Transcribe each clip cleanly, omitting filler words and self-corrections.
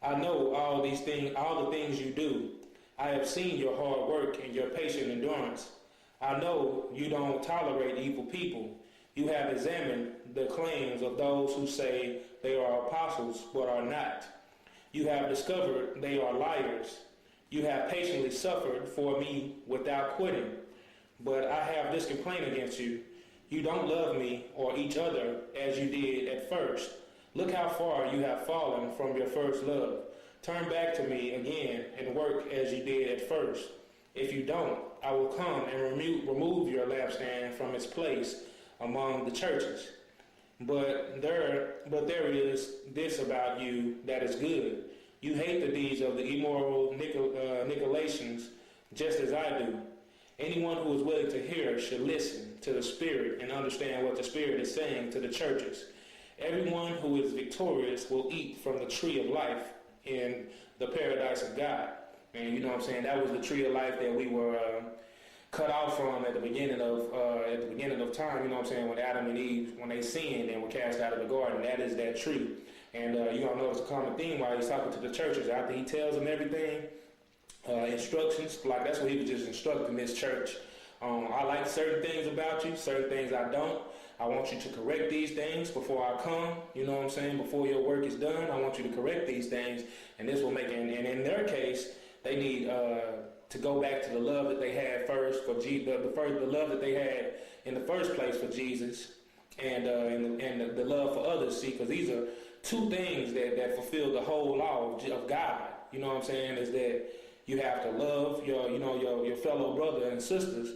I know all these things, all the things you do. I have seen your hard work and your patient endurance. I know you don't tolerate evil people. You have examined the claims of those who say they are apostles but are not. You have discovered they are liars. You have patiently suffered for me without quitting. But I have this complaint against you. You don't love me or each other as you did at first. Look how far you have fallen from your first love. Turn back to me again and work as you did at first. If you don't, I will come and remove your lampstand from its place among the churches. But there is this about you that is good. You hate the deeds of the immoral Nicolaitans, just as I do. Anyone who is willing to hear should listen to the Spirit and understand what the Spirit is saying to the churches. Everyone who is victorious will eat from the tree of life in the paradise of God. And you know what I'm saying? That was the tree of life that we were cut off from at the beginning of time. You know what I'm saying? When Adam and Eve, when they sinned and were cast out of the garden, that is that tree. And you're going to notice a common theme while he's talking to the churches. After he tells them everything, instructions, like that's what he was just instructing this church. I like certain things about you, certain things I don't. I want you to correct these things before I come. You know what I'm saying? Before your work is done, I want you to correct these things. And this will make it, and in their case, they need to go back to the love that they had first for the love that they had in the first place for Jesus, and the love for others. See, because these are two things that fulfill the whole law of God. You know what I'm saying? Is that you have to love your fellow brother and sisters,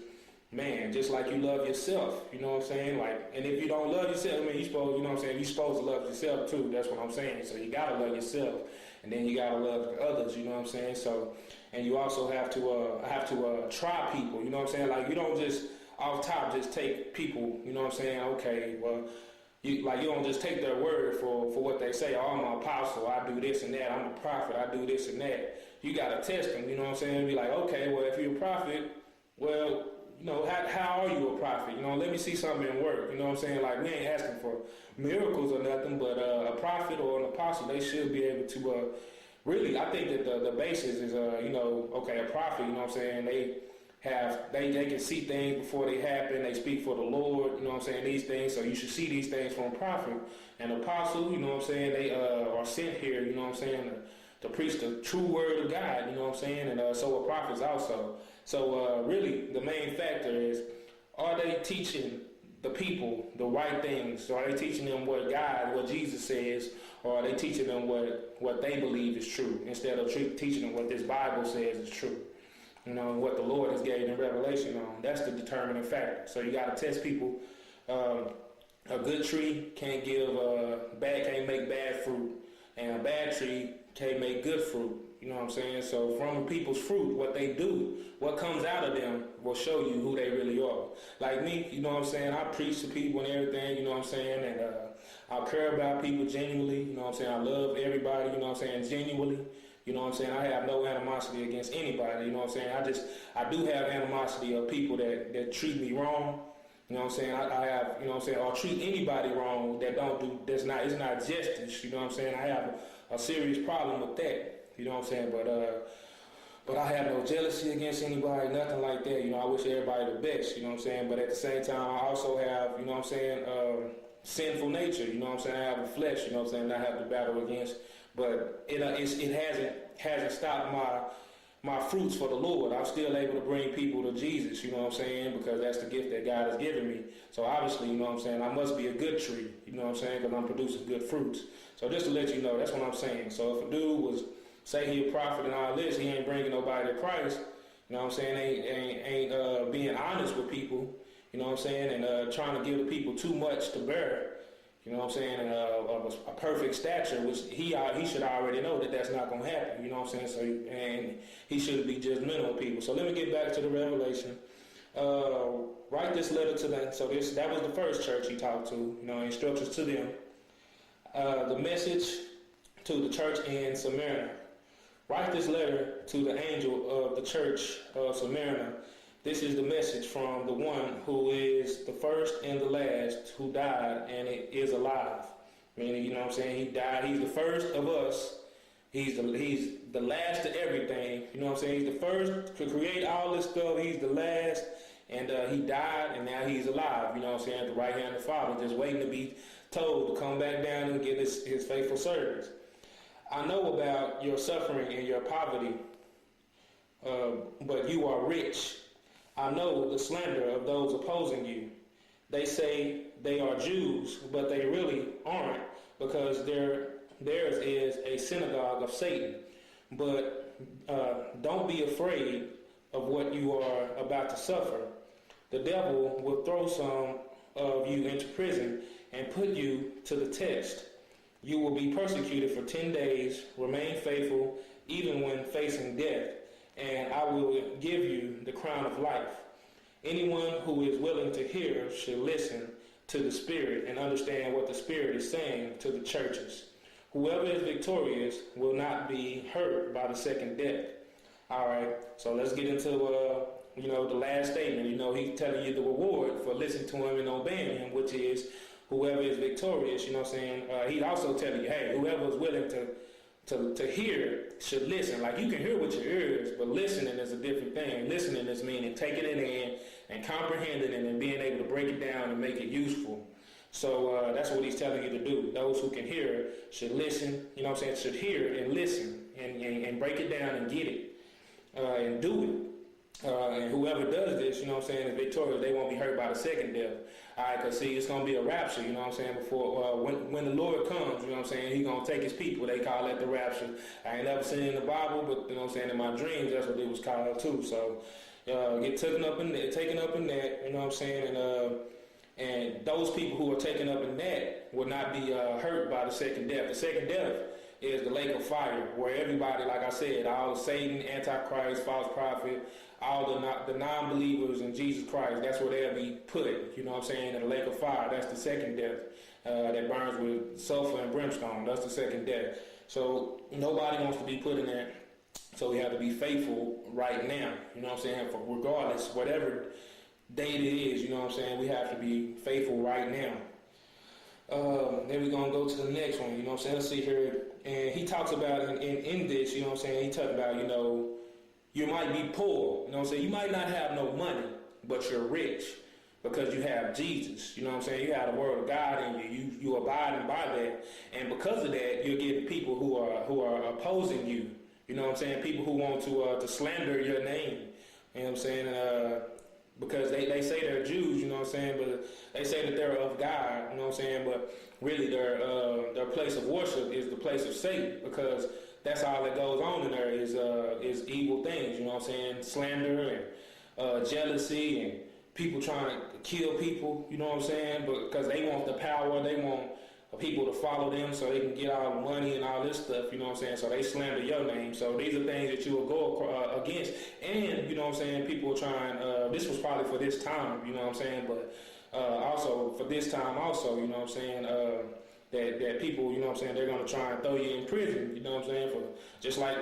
man, just like you love yourself. You know what I'm saying? Like, and if you don't love yourself, I mean, you're supposed to love yourself too. That's what I'm saying. So you gotta love yourself, and then you gotta love the others. You know what I'm saying? So, and you also have to try people. You know what I'm saying? Like, you don't just off top just take people. You know what I'm saying? Okay, well, you don't just take their word for what they say. Oh, I'm an apostle, I do this and that. I'm a prophet, I do this and that. You gotta test them. You know what I'm saying? Be like, okay, well, if you're a prophet, well, you know, how are you a prophet? You know, let me see something in work. You know what I'm saying? Like, we ain't asking for miracles or nothing, but a prophet or an apostle, they should be able to, really, I think that the basis is, okay, a prophet, you know what I'm saying? They can see things before they happen. They speak for the Lord, you know what I'm saying, these things. So you should see these things from a prophet. An apostle, you know what I'm saying, they are sent here, you know what I'm saying, to preach the true word of God, you know what I'm saying, and so are prophets also. So really, the main factor is, are they teaching the people the right things? So are they teaching them what Jesus says, or are they teaching them what they believe is true, instead of teaching them what this Bible says is true? You know, what the Lord has given in Revelation on. That's the determining factor. So you got to test people. A good tree can't make bad fruit, and a bad tree can't make good fruit. You know what I'm saying? So from people's fruit, what they do, what comes out of them will show you who they really are. Like me, you know what I'm saying? I preach to people and everything, you know what I'm saying? And I care about people genuinely, you know what I'm saying? I love everybody, you know what I'm saying, genuinely. You know what I'm saying? I have no animosity against anybody, you know what I'm saying? I do have animosity of people that treat me wrong. You know what I'm saying? I have, you know what I'm saying, or treat anybody wrong it's not justice, you know what I'm saying? I have a serious problem with that, you know what I'm saying? But I have no jealousy against anybody, nothing like that. You know, I wish everybody the best, you know what I'm saying? But at the same time, I also have, you know what I'm saying, sinful nature, you know what I'm saying? I have a flesh, you know what I'm saying, that I have to battle against. But it hasn't stopped my fruits for the Lord. I'm still able to bring people to Jesus, you know what I'm saying, because that's the gift that God has given me. So obviously, you know what I'm saying, I must be a good tree, you know what I'm saying, because I'm producing good fruits. So just to let you know, that's what I'm saying. So if a dude was, say he a prophet and all this, he ain't bringing nobody to Christ, you know what I'm saying, ain't being honest with people, you know what I'm saying, and trying to give the people too much to bear. You know what I'm saying? And a perfect stature, which he should already know that that's not going to happen. You know what I'm saying? So, and he shouldn't be judgmental of people. So let me get back to the Revelation. Write this letter to them. So that was the first church he talked to. You know, instructions to them. The message to the church in Smyrna. Write this letter to the angel of the church of Smyrna. This is the message from the one who is the first and the last, who died and is alive. Meaning, you know what I'm saying, he died. He's the first of us. He's the last to everything. You know what I'm saying? He's the first to create all this stuff. He's the last, and he died, and now he's alive. You know what I'm saying? At the right hand of the Father, just waiting to be told to come back down and get his faithful servants. I know about your suffering and your poverty, but you are rich. I know the slander of those opposing you. They say they are Jews, but they really aren't, because theirs is a synagogue of Satan. But don't be afraid of what you are about to suffer. The devil will throw some of you into prison and put you to the test. You will be persecuted for 10 days. Remain faithful even when facing death, and I will give you the crown of life. Anyone who is willing to hear should listen to the Spirit and understand what the Spirit is saying to the churches. Whoever is victorious will not be hurt by the second death. All right, so let's get into the last statement. He's telling you the reward for listening to him and obeying him, which is whoever is victorious. You know what I'm saying? He's also telling you, hey, whoever is willing to hear should listen. Like, you can hear with your ears, but listening is a different thing. Listening is meaning taking it in and comprehending it and being able to break it down and make it useful. So that's what he's telling you to do. Those who can hear should listen. You know what I'm saying? Should hear and listen and break it down and get it and do it. And whoever does this, you know what I'm saying, is victorious. They won't be hurt by the second death. All right, because see, it's going to be a rapture, you know what I'm saying, before, when the Lord comes, you know what I'm saying, he's going to take his people. They call that the rapture. I ain't never seen it in the Bible, but, you know what I'm saying, in my dreams, that's what it was called too. So, get taken up in that, you know what I'm saying, and those people who are taken up in that will not be hurt by the second death. The second death is the lake of fire, where everybody, like I said, all Satan, Antichrist, false prophet, all the non-believers in Jesus Christ, that's where they'll be put, you know what I'm saying, in the lake of fire. That's the second death that burns with sulfur and brimstone. That's the second death. So nobody wants to be put in there. So we have to be faithful right now, you know what I'm saying, for regardless, whatever date it is, you know what I'm saying, we have to be faithful right now. Then we're going to go to the next one, you know what I'm saying. Let's see here. And he talks about in this, you know what I'm saying, he talks about, you might be poor, you know what I'm saying. You might not have no money, but you're rich because you have Jesus, you know what I'm saying. You have the word of God in you. You abiding by that. And because of that, you're getting people who are opposing you, you know what I'm saying. People who want to slander your name, you know what I'm saying. Because they say they're Jews, you know what I'm saying, but they say that they're of God, you know what I'm saying, but really their place of worship is the place of Satan, because that's all that goes on in there is evil things, you know what I'm saying, slander and jealousy and people trying to kill people, you know what I'm saying, but because they want the power, they want people to follow them so they can get all the money and all this stuff, you know what I'm saying, so they slander your name. So these are things that you will go against. And, you know what I'm saying, people are trying, this was probably for this time, you know what I'm saying, but also for this time also, you know what I'm saying, that people, you know what I'm saying, they're going to try and throw you in prison, you know what I'm saying, for just like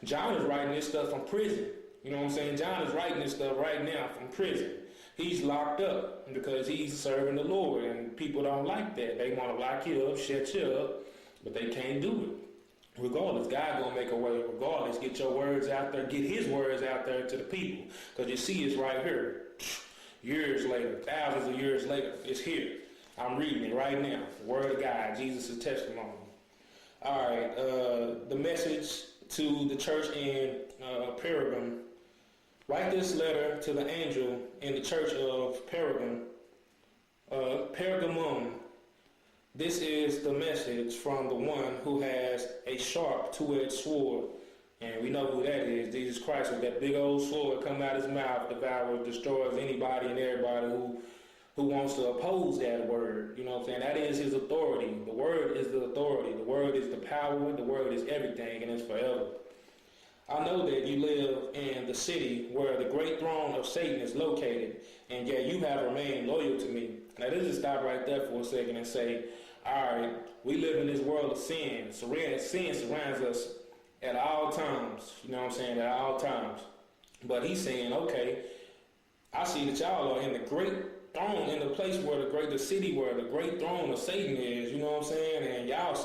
John is writing this stuff from prison, you know what I'm saying, John is writing this stuff right now from prison. He's locked up because he's serving the Lord, and people don't like that. They want to lock you up, shut you up, but they can't do it. Regardless, God gonna make a way. Regardless, get your words out there, get his words out there to the people, because you see it's right here. Years later, thousands of years later, it's here. I'm reading it right now. Word of God, Jesus' testimony. All right, the message to the church in Pergamum. Write this letter to the angel in the church of Pergamum. This is the message from the one who has a sharp two-edged sword. And we know who that is, Jesus Christ, with that big old sword coming out his mouth, devours, destroys anybody and everybody who wants to oppose that word. You know what I'm saying? That is his authority. The word is the authority. The word is the power. The word is everything, and it's forever. I know that you live in the city where the great throne of Satan is located, and yet you have remained loyal to me. Now, let's just stop right there for a second and say, all right, we live in this world of sin. Sin surrounds us at all times, you know what I'm saying, at all times. But he's saying, okay, I see that y'all are in the great throne, in the place where the city where the great throne of Satan is, you know what I'm saying, and y'all